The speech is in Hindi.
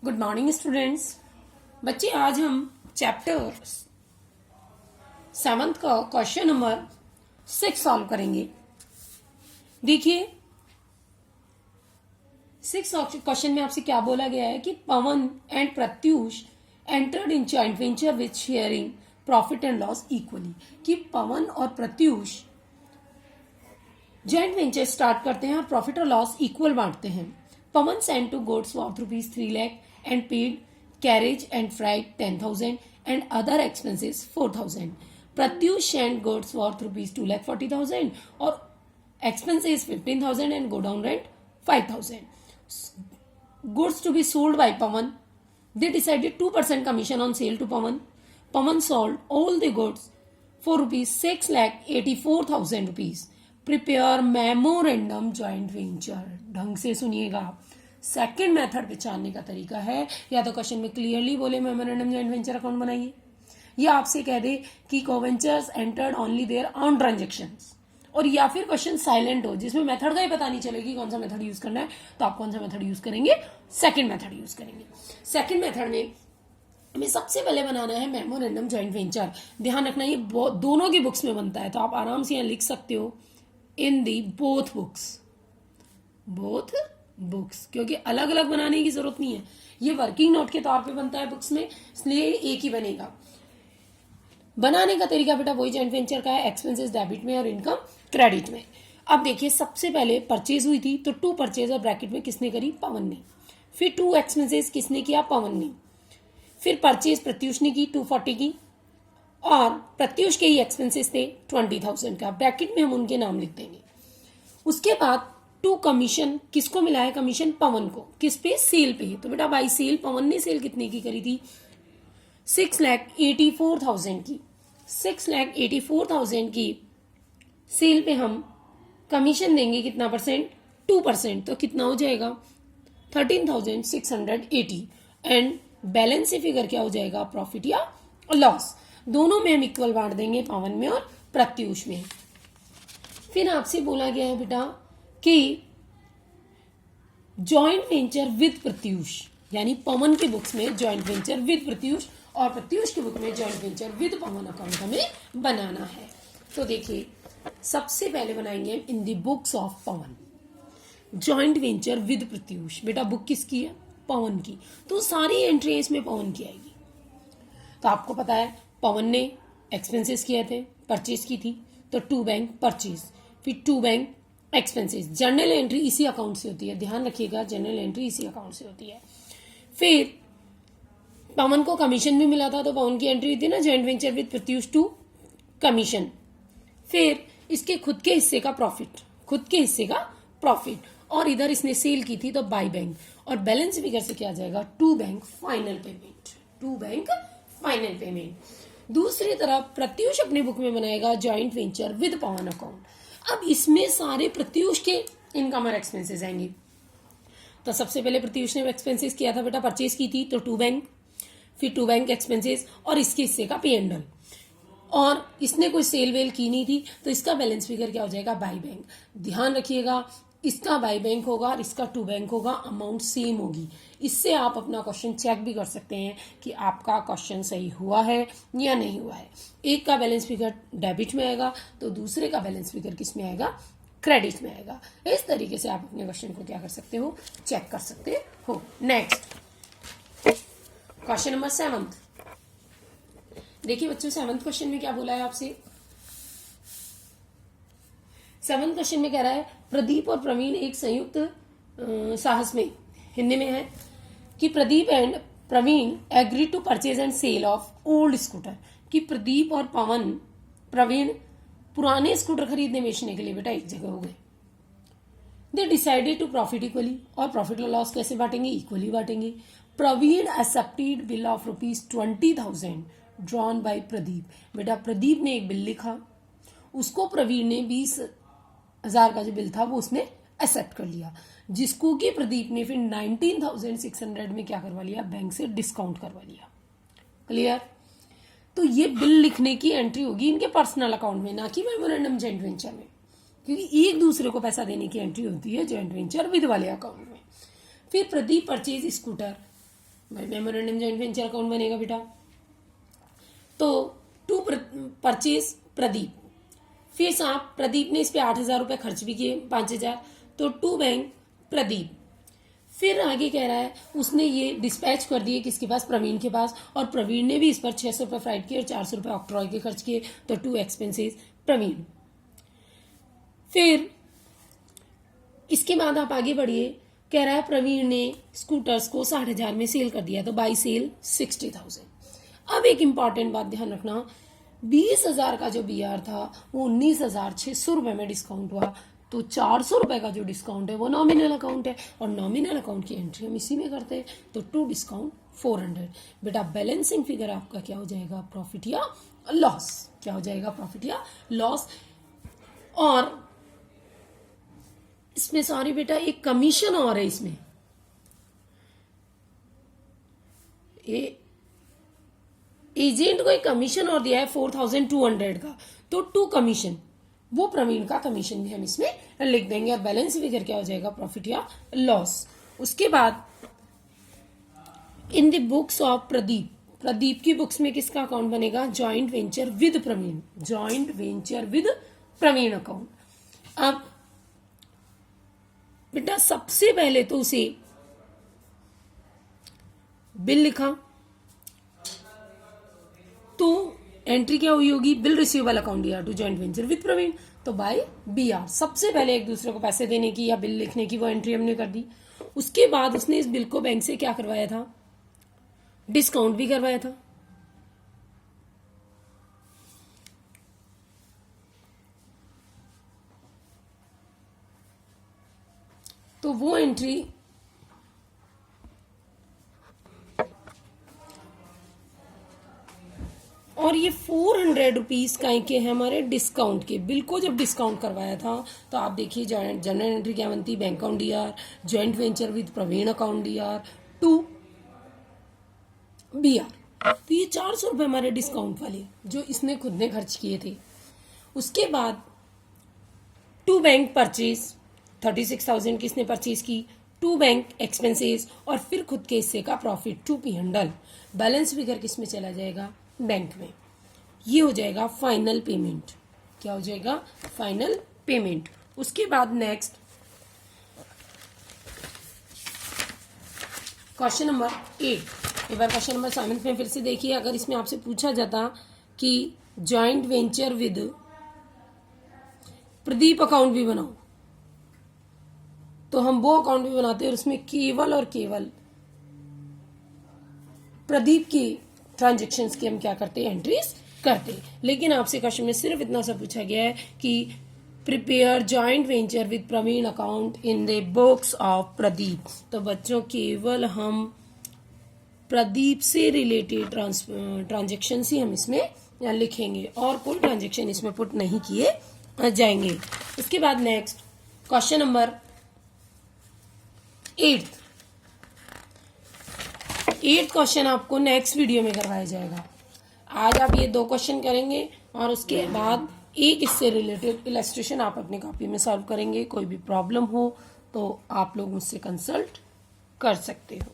Good morning students. बच्चे आज हम चैप्टर 7 का क्वेश्चन नंबर 6 सॉल्व करेंगे। देखिए 6 क्वेश्चन में आपसे क्या बोला गया है कि Pawan and Pratyush entered in joint venture with sharing profit and loss equally. कि पवन और प्रत्यूष जॉइंट वेंचर स्टार्ट करते हैं और प्रॉफिट और लॉस इक्वल बांटते हैं। Pawan send to goods worth ₹3 lakh and paid carriage and freight 10,000 and other expenses 4,000. Pratyush sent goods worth ₹2,40,000 or expenses 15,000 and go down rent 5,000. Goods to be sold by Pawan. They decided 2% commission on sale to Pawan. Pawan sold all the goods for ₹6,84,000. Prepare memorandum joint venture. ढंग से सुनिएगा आप। सेकेंड मेथड पहचानने का तरीका है, या तो क्वेश्चन में क्लियरली बोले मेमोरेंडम जॉइंट वेंचर अकाउंट बनाइए, या आपसे कह दे कि coventurers entered only their own transactions, और या फिर क्वेश्चन साइलेंट हो जिसमें मेथड का ही पता नहीं चलेगी कौन सा मेथड यूज करना है, तो आप कौन सा मेथड यूज करेंगे? सेकेंड मेथड यूज करेंगे। सेकेंड मेथड में हमें सबसे पहले बनाना है मेमोरेंडम जॉइंट वेंचर। ध्यान रखना ये दोनों की बुक्स में बनता है, तो आप आराम से यहाँ लिख सकते हो इन दी बोथ बुक्स, क्योंकि अलग अलग बनाने की जरूरत नहीं है, ये वर्किंग नोट के तौर पे बनता है बुक्स में, इसलिए एक ही बनेगा। बनाने का तरीका बेटा वही जॉइंट वेंचर का है, एक्सपेंसेस डेबिट में और इनकम क्रेडिट में। अब देखिए सबसे पहले परचेज हुई थी, तो 2 परचेज और ब्रैकेट में किसने करी? पवन ने। फिर 2 एक्सपेंसेस किसने किया? पवन ने। फिर परचेज प्रत्युष ने की 240 की, और प्रत्युष के ही एक्सपेंसेस थे 20,000 का, ब्रैकेट में हम उनके नाम लिख देंगे। उसके बाद 2 कमीशन किसको मिला है? कमीशन पवन को। किस पे? सेल पे। तो बेटा बाई सेल पवन ने सेल कितने की करी थी? 6,84,000 की। 6,84,000 की सेल पे हम कमीशन देंगे कितना परसेंट? 2%। तो कितना हो जाएगा? 13,680। एंड बैलेंस से फिगर क्या हो जाएगा? प्रॉफिट या लॉस। दोनों में हम इक्वल बांट देंगे, पवन में और प्रत्युष में। फिर आपसे बोला गया है बेटा कि जॉइंट वेंचर विद प्रत्युष, यानी पवन की बुक्स में जॉइंट वेंचर विद प्रत्युष और प्रत्युष की बुक में joint venture with Pawan account हमें बनाना है। तो देखिए सबसे पहले बनाएंगे in the books of Pawan joint venture with Pratyush. बेटा बुक किसकी है? पवन की, तो सारी एंट्री इसमें पवन की आएगी। तो आपको पता है पवन ने एक्सपेंसेस किए थे, परचेज की थी, तो 2 बैंक परचेज, फिर 2 बैंक एक्सपेंसेस। जर्नल एंट्री इसी अकाउंट से होती है, ध्यान रखिएगा, जर्नल एंट्री इसी अकाउंट से होती है। फिर पवन को कमीशन भी मिला था, तो पवन की एंट्री थी ना joint venture with Pratyush to commission. फिर इसके खुद के हिस्से का प्रॉफिट, और इधर इसने सेल की थी तो बाई बैंक, और बैलेंस फिगर से क्या आ जाएगा? 2 बैंक फाइनल पेमेंट। दूसरी तरफ प्रत्युष अपने बुक में बनाएगा joint venture with Pawan account. अब इसमें सारे प्रत्युष के इनकम और एक्सपेंसेस आएंगे। तो सबसे पहले प्रत्युष ने एक्सपेंसेस किया था बेटा, परचेज की थी तो 2 बैंक, फिर 2 बैंक एक्सपेंसेस और इसके हिस्से का P&L, और इसने कोई सेल वेल की नहीं थी, तो इसका बैलेंस फिगर क्या हो जाएगा? By bank. ध्यान रखिएगा इसका बाई बैंक होगा और इसका 2 बैंक होगा, अमाउंट सेम होगी। इससे आप अपना क्वेश्चन चेक भी कर सकते हैं कि आपका क्वेश्चन सही हुआ है या नहीं हुआ है। एक का बैलेंस फिगर डेबिट में आएगा, तो दूसरे का बैलेंस फिगर किस में आएगा? क्रेडिट में आएगा। इस तरीके से आप अपने क्वेश्चन को क्या कर सकते हो? चेक कर सकते हो। Next question number 7। देखिए बच्चों 7th क्वेश्चन में क्या बोला है आपसे? 7th क्वेश्चन में कह रहा है प्रदीप और प्रवीण एक संयुक्त साहस में, हिंदी में है कि Pradeep and Pravin agree to purchase and sale of old scooter. कि प्रदीप और प्रवीण पुराने स्कूटर खरीदने बेचने के लिए बेटा एक जगह हो गए। They decided to profit equally, और प्रॉफिट और लॉस कैसे बांटेंगे? इक्वली बांटेंगे। Pravin accepted bill of ₹20,000 drawn by Pradeep. बेटा प्रदीप ने एक बिल लिखा, उसको प्रवीण ने 20,000 का जो बिल था वो उसने एक्सेप्ट कर लिया, जिसको कि प्रदीप ने फिर 19,600 में क्या करवा लिया? बैंक से डिस्काउंट करवा लिया। क्लियर? तो ये बिल लिखने की एंट्री होगी इनके पर्सनल अकाउंट में, ना कि मेमोरेंडम जॉइंट वेंचर में, क्योंकि एक दूसरे को पैसा देने की एंट्री होती है जॉइंट वेंचर विद वाले अकाउंट में। फिर प्रदीप परचेज स्कूटर भाई मेमोरेंडम जॉइंट वेंचर अकाउंट बनेगा बेटा। तो टू परचेज प्रदीप, फिर साहब प्रदीप ने इस पे 8,000 रुपए खर्च भी किए, 5,000, तो टू बैंक प्रदीप। फिर आगे कह रहा है उसने ये डिस्पैच कर दिए किसके पास, प्रवीण के पास, और प्रवीण ने भी इस पर 600 रुपए फ्राइट किए और 400 रुपए ऑक्ट्रॉय के खर्च किए, तो टू एक्सपेंसेस प्रवीण। फिर इसके बाद आप आगे बढ़िए, कह रहा है प्रवीण ने स्कूटर्स को 60,000 में सेल कर दिया, तो बाई सेल 60,000। अब एक इंपॉर्टेंट बात ध्यान रखना, 20,000 का जो BR था वो 19,600 रुपए में डिस्काउंट हुआ, तो 400 रुपए का जो डिस्काउंट है वो नॉमिनल अकाउंट है, और नॉमिनल अकाउंट की एंट्री हम इसी में करते हैं, तो टू डिस्काउंट 400। बेटा बैलेंसिंग फिगर आपका क्या हो जाएगा, प्रॉफिट या लॉस, क्या हो जाएगा, प्रॉफिट या लॉस। और इसमें सॉरी बेटा एक कमीशन और है, इसमें एजेंट को एक कमीशन और दिया है 4,200 का, तो टू कमीशन, वो प्रवीण का कमीशन भी हम इसमें लिख देंगे, और बैलेंस फिगर क्या हो जाएगा, प्रॉफिट या लॉस। उसके बाद in the books of Pradeep, Pradeep की बुक्स में किसका अकाउंट बनेगा, joint venture with Pravin, joint venture with Pravin account. अब बेटा सबसे पहले तो उसे बिल लिखा, तो एंट्री क्या हुई होगी, बिल रिसीवेबल अकाउंट दिया to joint venture with Pravin, तो बाय BR। सबसे पहले एक दूसरे को पैसे देने की या बिल लिखने की वो एंट्री हमने कर दी। उसके बाद उसने इस बिल को बैंक से क्या करवाया था, डिस्काउंट भी करवाया था, तो वो एंट्री और ये 400 रुपीज का के हैं हमारे डिस्काउंट के। बिल को जब डिस्काउंट करवाया था तो आप देखिए जनरल एंट्री क्या बनती, bank account DR, joint venture with Pravin account DR to BR। तो ये 400 रुपए हमारे डिस्काउंट वाले जो इसने खुद ने खर्च किए थे। उसके बाद टू बैंक परचेज 36,000 की इसने परचेज की, टू बैंक एक्सपेंसेस, और फिर खुद के हिस्से का profit to P&L। Balance figure किस में चला जाएगा, बैंक में। ये हो जाएगा फाइनल पेमेंट, क्या हो जाएगा, फाइनल पेमेंट। उसके बाद नेक्स्ट क्वेश्चन नंबर 8। एक बार क्वेश्चन नंबर 7 में फिर से देखिए, अगर इसमें आपसे पूछा जाता कि joint venture with Pradeep account भी बनाओ, तो हम वो अकाउंट भी बनाते हैं और उसमें केवल और केवल प्रदीप की ट्रांजेक्शन्स की हम क्या करते हैं, एंट्रीज करते। लेकिन आपसे क्वेश्चन में सिर्फ इतना सा पूछा गया है कि prepare joint venture with Pravin account in the books of Pradeep, तो बच्चों केवल हम प्रदीप से रिलेटेड ट्रांजेक्शन ही हम इसमें लिखेंगे और कोई ट्रांजेक्शन इसमें पुट नहीं किए जाएंगे। इसके बाद नेक्स्ट क्वेश्चन नंबर 8 क्वेश्चन आपको नेक्स्ट वीडियो में करवाया जाएगा। आज आप ये 2 क्वेश्चन करेंगे और उसके बाद एक इससे रिलेटेड इलस्ट्रेशन आप अपनी कॉपी में सॉल्व करेंगे। कोई भी प्रॉब्लम हो तो आप लोग मुझसे कंसल्ट कर सकते हो।